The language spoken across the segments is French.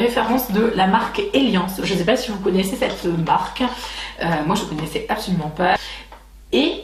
référence de la marque Eliance. Je ne sais pas si vous connaissez cette marque, moi je ne connaissais absolument pas. Et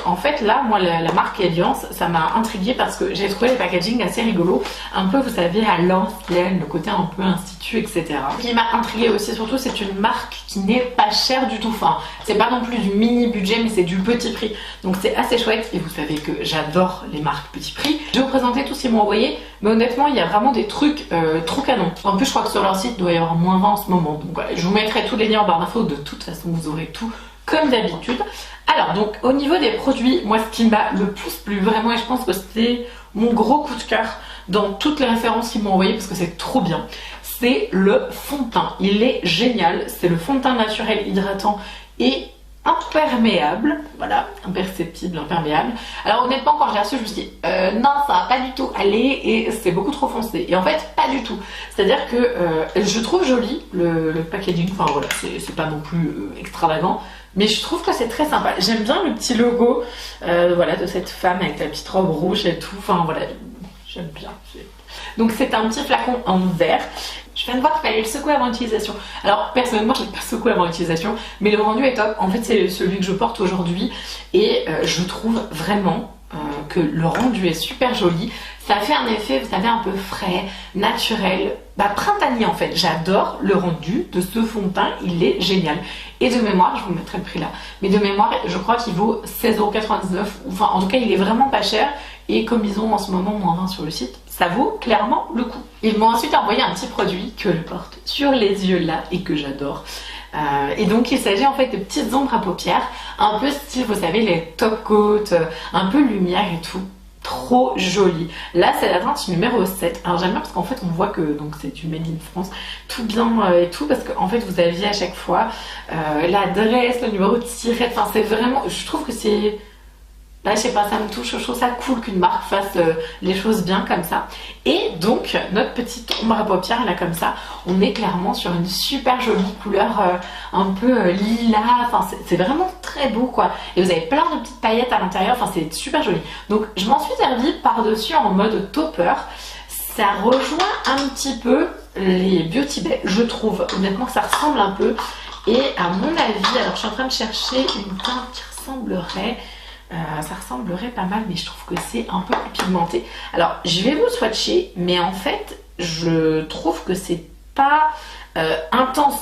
en fait là, moi la marque Eliance, ça m'a intriguée parce que j'ai trouvé le packaging assez rigolo, un peu vous savez à l'ancienne, le côté un peu institut, etc. Ce qui m'a intriguée aussi surtout, c'est une marque qui n'est pas chère du tout, enfin c'est pas non plus du mini budget mais c'est du petit prix, donc c'est assez chouette. Et vous savez que j'adore les marques petit prix. Je vais vous présenter tout ce qu'ils m'ont envoyé, mais honnêtement il y a vraiment des trucs trop canons. En plus je crois que sur leur site il doit y avoir -20 en ce moment, donc voilà, je vous mettrai tous les liens en barre d'infos. De toute façon vous aurez tout comme d'habitude. Alors donc au niveau des produits, moi ce qui m'a le plus plu vraiment, et je pense que c'était mon gros coup de cœur dans toutes les références qu'ils m'ont envoyées parce que c'est trop bien, c'est le fond de teint. Il est génial, c'est le fond de teint naturel hydratant et imperméable, voilà, imperceptible, imperméable. Alors honnêtement quand je l'ai reçu je me suis dit non ça va pas du tout aller et c'est beaucoup trop foncé, et en fait pas du tout. C'est à dire que je trouve joli le packaging, enfin voilà, c'est pas non plus extravagant, mais je trouve que c'est très sympa. J'aime bien le petit logo voilà, de cette femme avec la petite robe rouge et tout, enfin voilà, j'aime bien. Donc c'est un petit flacon en verre. Je viens de voir qu'il fallait le secouer avant l'utilisation. Alors personnellement je ne l'ai pas secoué avant l'utilisation, mais le rendu est top. En fait c'est celui que je porte aujourd'hui et je trouve vraiment que le rendu est super joli. Ça fait un effet, vous savez, un peu frais, naturel, printanier en fait. J'adore le rendu de ce fond de teint, il est génial. Et de mémoire, je vous mettrai le prix là, mais de mémoire je crois qu'il vaut 16,99 €. Enfin en tout cas il est vraiment pas cher. Et comme ils ont en ce moment -20 sur le site, ça vaut clairement le coup. Ils m'ont ensuite envoyé un petit produit que je porte sur les yeux là et que j'adore. Et donc il s'agit en fait de petites ombres à paupières, un peu style, vous savez, les top coat, un peu lumière et tout. Trop joli. Là c'est la teinte numéro 7. Alors j'aime bien parce qu'en fait on voit que donc c'est du Made in France, tout bien et tout, parce qu'en fait vous aviez à chaque fois l'adresse, le numéro de tirette, enfin c'est vraiment, je trouve que c'est... Là, je sais pas, ça me touche, je trouve ça cool qu'une marque fasse les choses bien comme ça. Et donc, notre petite ombre à paupières, là, comme ça, on est clairement sur une super jolie couleur un peu lilas. Enfin, c'est vraiment très beau, quoi. Et vous avez plein de petites paillettes à l'intérieur, enfin, c'est super joli. Donc, je m'en suis servie par-dessus en mode topper. Ça rejoint un petit peu les Beauty Bay, je trouve. Honnêtement, ça ressemble un peu. Et à mon avis, alors, je suis en train de chercher une teinte qui ressemblerait... ça ressemblerait pas mal, mais je trouve que c'est un peu plus pigmenté. Alors je vais vous swatcher, mais en fait je trouve que c'est pas intense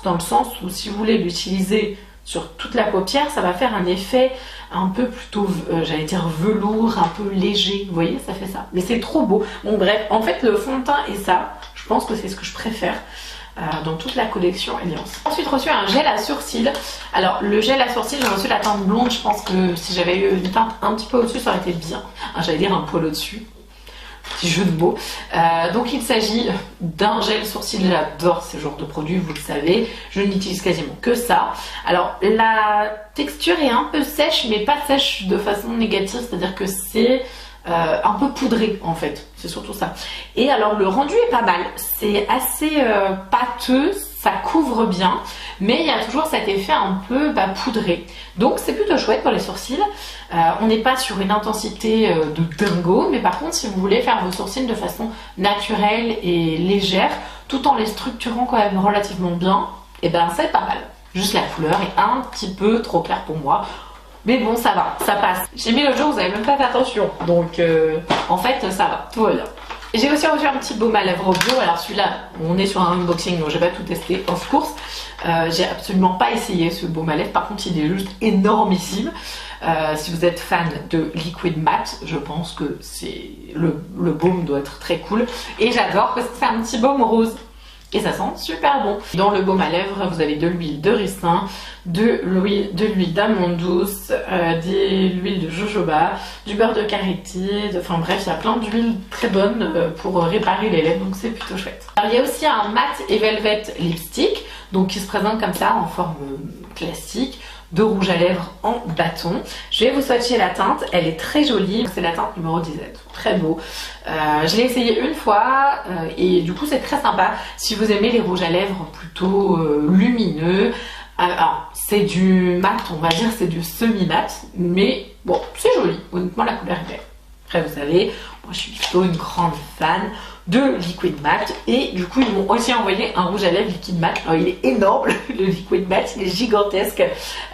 dans le sens où si vous voulez l'utiliser sur toute la paupière, ça va faire un effet un peu plutôt j'allais dire velours, un peu léger, vous voyez, ça fait ça, mais c'est trop beau. Bon bref, en fait le fond de teint et ça, je pense que c'est ce que je préfère dans toute la collection Eliance. Ensuite reçu un gel à sourcils. Alors le gel à sourcils, j'ai reçu la teinte blonde. Je pense que si j'avais eu une teinte un petit peu au-dessus, ça aurait été bien. J'allais dire un poil au-dessus. Petit jeu de mots. Donc il s'agit d'un gel sourcil. J'adore ce genre de produit, vous le savez. Je n'utilise quasiment que ça. Alors la texture est un peu sèche, mais pas sèche de façon négative. C'est-à-dire que c'est... un peu poudré en fait, c'est surtout ça. Et alors le rendu est pas mal, c'est assez pâteux, ça couvre bien, mais il y a toujours cet effet un peu poudré, donc c'est plutôt chouette pour les sourcils. On n'est pas sur une intensité de dingo, mais par contre si vous voulez faire vos sourcils de façon naturelle et légère tout en les structurant quand même relativement bien, et ben c'est pas mal. Juste la couleur est un petit peu trop claire pour moi. Mais bon, ça va, ça passe. J'ai mis l'autre jour, vous avez même pas fait attention. Donc, en fait, ça va, tout va bien. J'ai aussi reçu un petit baume à lèvres bio. Alors celui-là, on est sur un unboxing, donc j'ai pas tout testé, of course. J'ai absolument pas essayé ce baume à lèvres. Par contre, il est juste énormissime. Si vous êtes fan de liquid matte, je pense que c'est le baume doit être très cool. Et j'adore parce que c'est un petit baume rose. Et ça sent super bon. Dans le baume à lèvres, vous avez de l'huile de ricin, de l'huile d'amande douce, de l'huile de jojoba, du beurre de karité, enfin bref, il y a plein d'huiles très bonnes pour réparer les lèvres, donc c'est plutôt chouette. Alors il y a aussi un matte et velvet lipstick, donc qui se présente comme ça en forme classique, de rouge à lèvres en bâton. Je vais vous swatcher la teinte, elle est très jolie, c'est la teinte numéro 17, très beau. Je l'ai essayé une fois et du coup c'est très sympa si vous aimez les rouges à lèvres plutôt lumineux. Alors c'est du mat, on va dire c'est du semi-mat, mais bon c'est joli, honnêtement la couleur est belle. Après vous savez, Moi, je suis plutôt une grande fan de Liquid Matte et du coup ils m'ont aussi envoyé un rouge à lèvres Liquid Matte. Alors il est énorme, le Liquid Matte, il est gigantesque.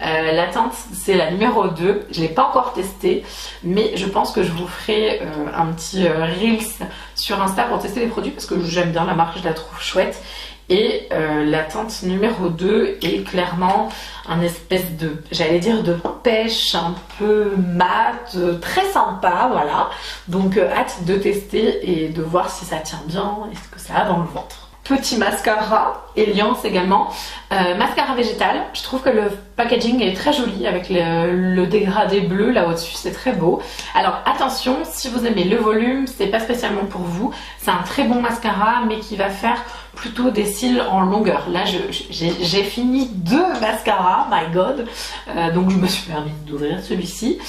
La teinte c'est la numéro 2, je l'ai pas encore testé mais je pense que je vous ferai un petit reels sur Insta pour tester les produits parce que j'aime bien la marque, je la trouve chouette. Et la teinte numéro 2 est clairement un espèce de, j'allais dire de pêche un peu mat, très sympa, voilà. Donc hâte de tester et de voir si ça tient bien et ce que ça a dans le ventre. Petit mascara, Eliance également, mascara végétal. Je trouve que le packaging est très joli avec le dégradé bleu là au-dessus, c'est très beau. Alors attention, si vous aimez le volume, c'est pas spécialement pour vous. C'est un très bon mascara mais qui va faire plutôt des cils en longueur. Là j'ai fini 2 mascaras, my god. Donc je me suis permis d'ouvrir celui-ci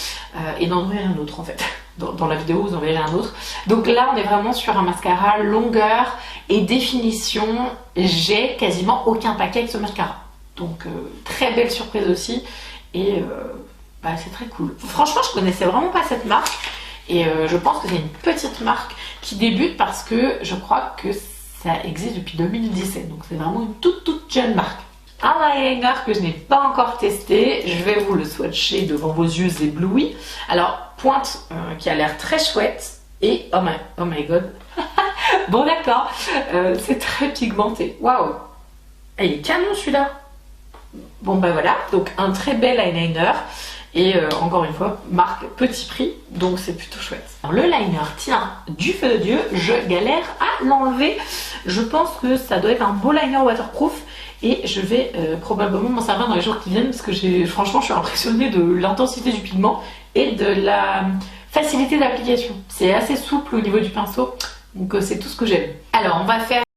et d'en ouvrir un autre en fait. Dans la vidéo vous en verrez un autre. Donc là on est vraiment sur un mascara longueur et définition. J'ai quasiment aucun paquet avec ce mascara. Donc très belle surprise aussi. Et bah, c'est très cool. Franchement je connaissais vraiment pas cette marque. Et je pense que c'est une petite marque qui débute parce que je crois que ça existe depuis 2017. Donc c'est vraiment une toute jeune marque. Un eyeliner que je n'ai pas encore testé, je vais vous le swatcher devant vos yeux éblouis. Alors, pointe qui a l'air très chouette et oh my god, bon d'accord, c'est très pigmenté, waouh, il est canon celui-là. Bon bah voilà, donc un très bel eyeliner et encore une fois, marque petit prix, donc c'est plutôt chouette. Alors, le liner tient du feu de Dieu, je galère à l'enlever, je pense que ça doit être un beau liner waterproof. Et je vais probablement m'en servir dans les jours qui viennent parce que franchement je suis impressionnée de l'intensité du pigment et de la facilité d'application. C'est assez souple au niveau du pinceau, donc c'est tout ce que j'aime. Alors on va faire